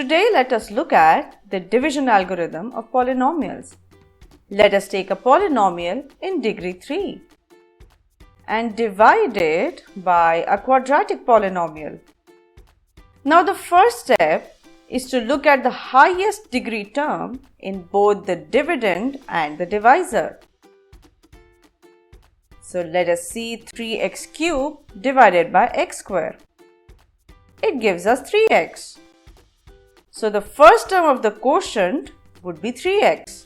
Today let us look at the division algorithm of polynomials. Let us take a polynomial in degree 3 and divide it by a quadratic polynomial. Now the first step is to look at the highest degree term in both the dividend and the divisor. So let us see 3x cubed divided by x square. It gives us 3x. So the first term of the quotient would be 3x.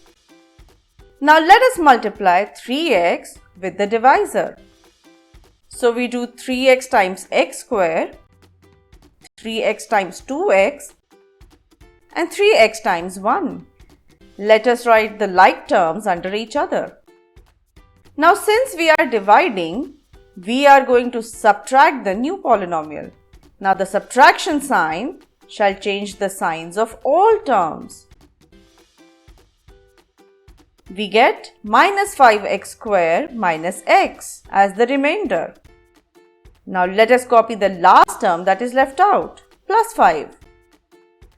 Now let us multiply 3x with the divisor. So we do 3x times x square, 3x times 2x and 3x times 1. Let us write the like terms under each other. Now since we are dividing, we are going to subtract the new polynomial. Now the subtraction sign shall change the signs of all terms. We get minus 5x square minus x as the remainder. Now let us copy the last term that is left out, plus 5.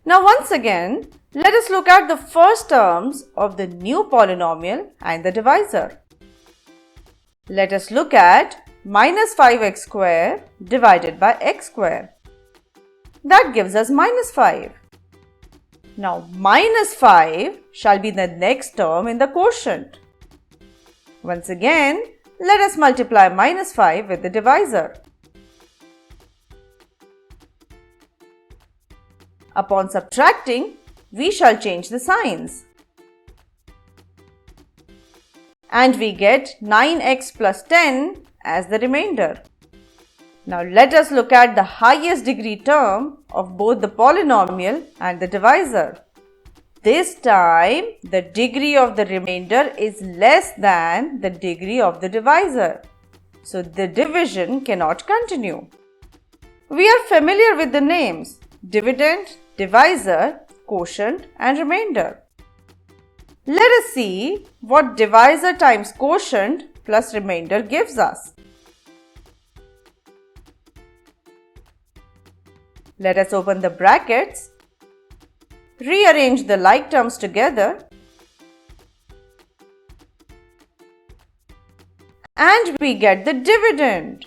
Now once again, let us look at the first terms of the new polynomial and the divisor. Let us look at minus 5x square divided by x square. That gives us minus 5. Now minus 5 shall be the next term in the quotient. Once again, let us multiply minus 5 with the divisor. Upon subtracting, we shall change the signs. And we get 9x plus 10 as the remainder. Now let us look at the highest degree term of both the polynomial and the divisor. This time, the degree of the remainder is less than the degree of the divisor. So the division cannot continue. We are familiar with the names dividend, divisor, quotient and remainder. Let us see what divisor times quotient plus remainder gives us. Let us open the brackets, rearrange the like terms together and we get the dividend.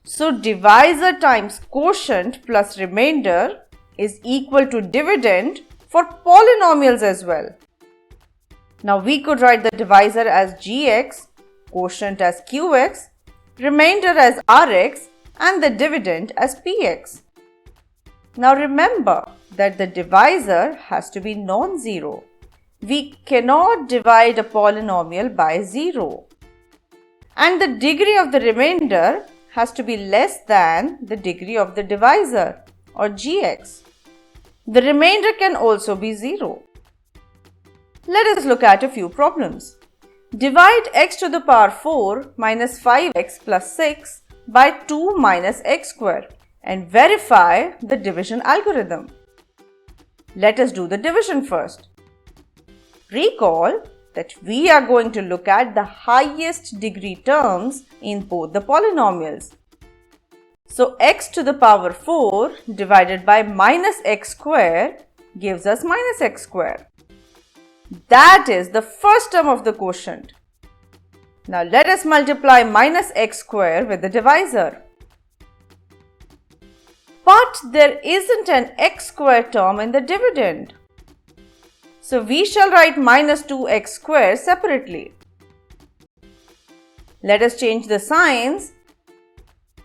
So divisor times quotient plus remainder is equal to dividend for polynomials as well. Now we could write the divisor as gx, quotient as qx, remainder as rx and the dividend as px. Now remember that the divisor has to be non-zero. We cannot divide a polynomial by 0. And the degree of the remainder has to be less than the degree of the divisor or gx. The remainder can also be 0. Let us look at a few problems. Divide x to the power 4 minus 5x plus 6 by 2 minus x square and verify the division algorithm. Let us do the division first. Recall that we are going to look at the highest degree terms in both the polynomials. So x to the power 4 divided by minus x square gives us minus x square. That is the first term of the quotient. Now let us multiply minus x square with the divisor. But there isn't an x square term in the dividend. So we shall write minus 2x square separately. Let us change the signs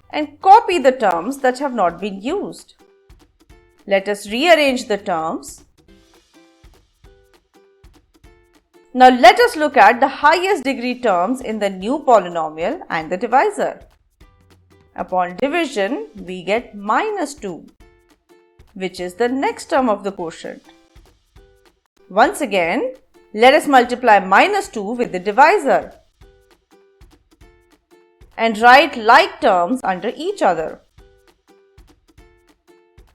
and copy the terms that have not been used. Let us rearrange the terms. Now let us look at the highest degree terms in the new polynomial and the divisor. Upon division, we get minus 2, which is the next term of the quotient. Once again, let us multiply minus 2 with the divisor and write like terms under each other.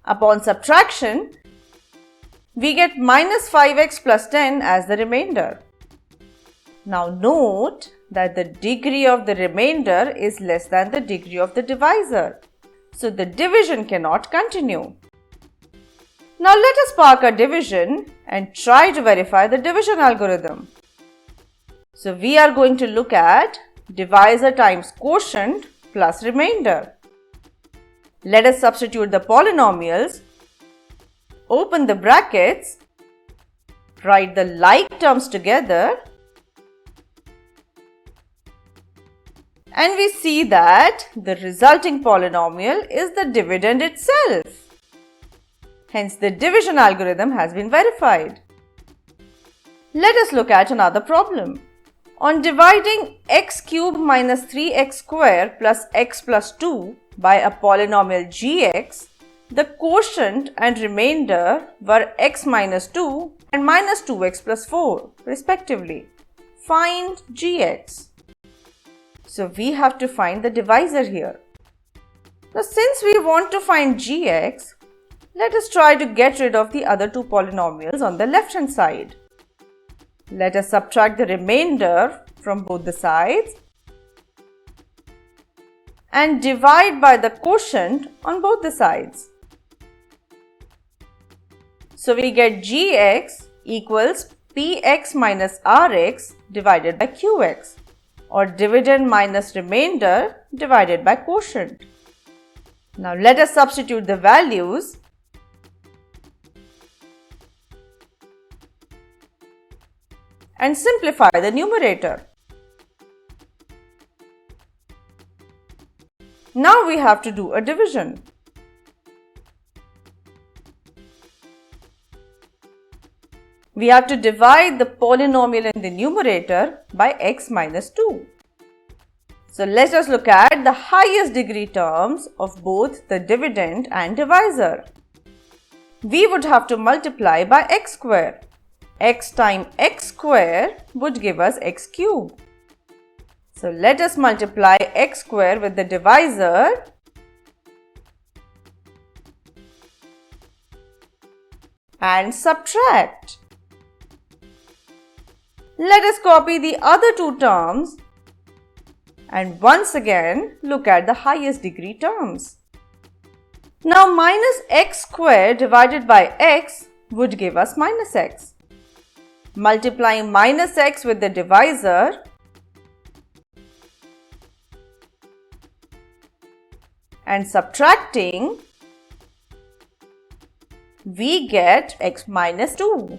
Upon subtraction, we get minus 5x plus 10 as the remainder. Now note that the degree of the remainder is less than the degree of the divisor. so the division cannot continue. Now let us park our division and try to verify the division algorithm. So we are going to look at divisor times quotient plus remainder. Let us substitute the polynomials, open the brackets, write the like terms together, and we see that the resulting polynomial is the dividend itself. Hence, the division algorithm has been verified. Let us look at another problem. On dividing x cubed minus 3x square plus x plus 2 by a polynomial gx, the quotient and remainder were x minus 2 and minus 2x plus 4 respectively. Find gx. So we have to find the divisor here. Now since we want to find gx, let us try to get rid of the other two polynomials on the left hand side. Let us subtract the remainder from both the sides and divide by the quotient on both the sides. So we get gx equals px minus rx divided by qx, or dividend minus remainder divided by quotient. Now let us substitute the values and simplify the numerator. Now we have to do a division. We have to divide the polynomial in the numerator by x minus 2. So let us look at the highest degree terms of both the dividend and divisor. We would have to multiply by x square. X times x square would give us x cube. So let us multiply x square with the divisor and subtract. Let us copy the other two terms and once again look at the highest degree terms. Now minus x square divided by x would give us minus x. Multiplying minus x with the divisor and subtracting, we get x minus 2.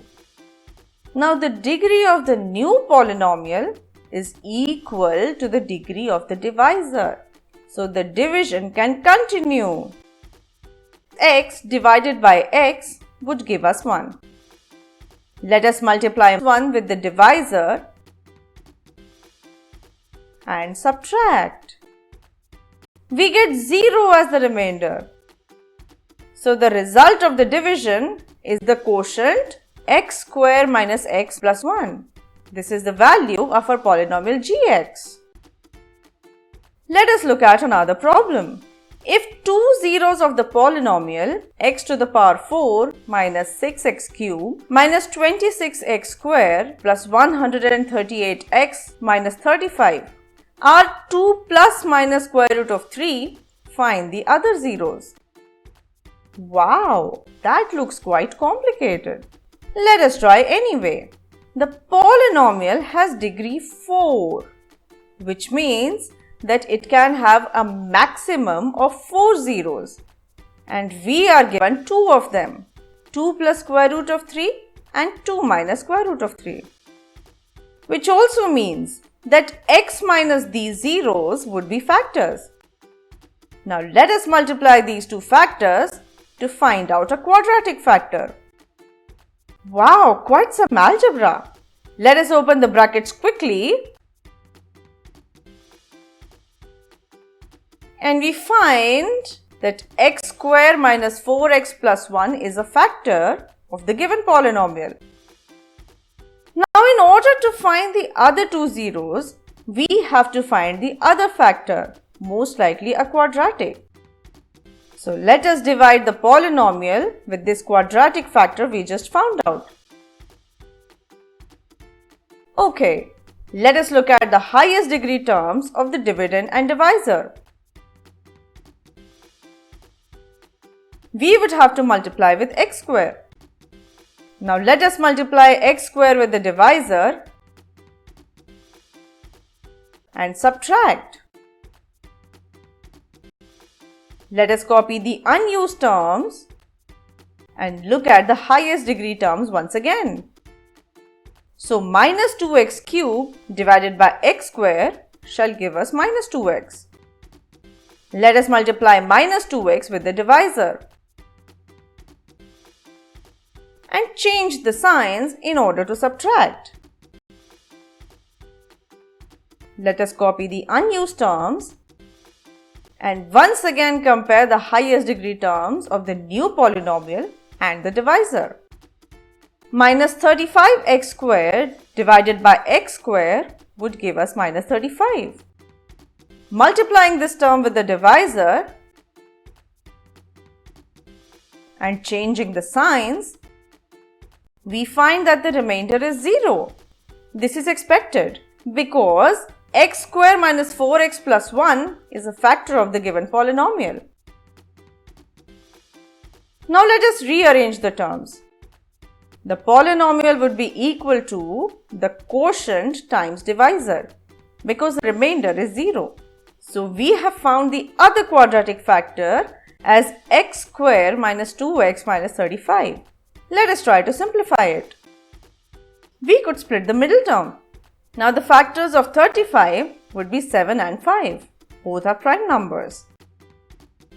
Now the degree of the new polynomial is equal to the degree of the divisor. So the division can continue. X divided by x would give us 1. Let us multiply 1 with the divisor and subtract. We get 0 as the remainder. So the result of the division is the quotient x square minus x plus 1. This is the value of our polynomial gx. Let us look at another problem. If two zeros of the polynomial x to the power 4 minus 6x cube minus 26x square plus 138x minus 35 are 2 plus minus square root of 3, find the other zeros. Wow, that looks quite complicated. Let us try anyway. The polynomial has degree 4, which means that it can have a maximum of 4 zeros, and we are given 2 of them, 2 plus square root of 3 and 2 minus square root of 3, which also means that x minus these zeros would be factors. Now let us multiply these two factors to find out a quadratic factor. Wow, quite some algebra. Let us open the brackets quickly. And we find that x square minus 4x plus 1 is a factor of the given polynomial. Now in order to find the other two zeros, we have to find the other factor, most likely a quadratic. So let us divide the polynomial with this quadratic factor we just found out. Okay, let us look at the highest degree terms of the dividend and divisor. we would have to multiply with x square. Now let us multiply x square with the divisor and subtract. Let us copy the unused terms and look at the highest degree terms once again. So minus 2x cube divided by x square shall give us minus 2x. Let us multiply minus 2x with the divisor and change the signs in order to subtract. Let us copy the unused terms and once again compare the highest degree terms of the new polynomial and the divisor. Minus 35x squared divided by x square would give us minus 35. Multiplying this term with the divisor and changing the signs, we find that the remainder is 0. This is expected because x square minus 4x plus 1 is a factor of the given polynomial. Now let us rearrange the terms. The polynomial would be equal to the quotient times divisor because the remainder is 0. So we have found the other quadratic factor as x square minus 2x minus 35. Let us try to simplify it. We could split the middle term. Now the factors of 35 would be 7 and 5. Both are prime numbers.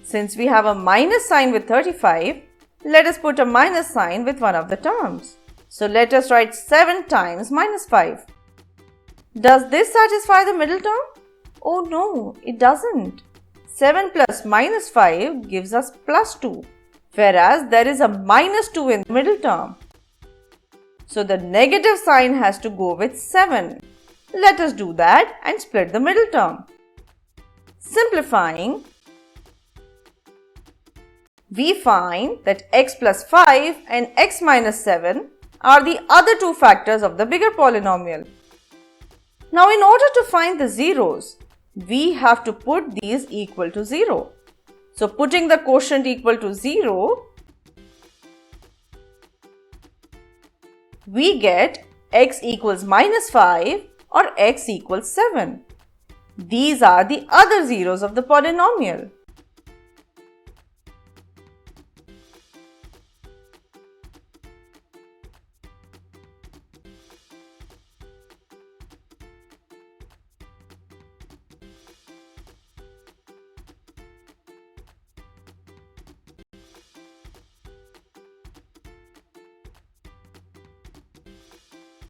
Since we have a minus sign with 35, let us put a minus sign with one of the terms. So let us write 7 times minus 5. Does this satisfy the middle term? Oh no, it doesn't. 7 plus minus 5 gives us plus 2, whereas there is a minus 2 in the middle term. So the negative sign has to go with 7. Let us do that and split the middle term. Simplifying, we find that x plus 5 and x minus 7 are the other two factors of the bigger polynomial. Now in order to find the zeros, we have to put these equal to 0. So putting the quotient equal to 0, we get x equals minus 5 or x equals 7. These are the other zeros of the polynomial.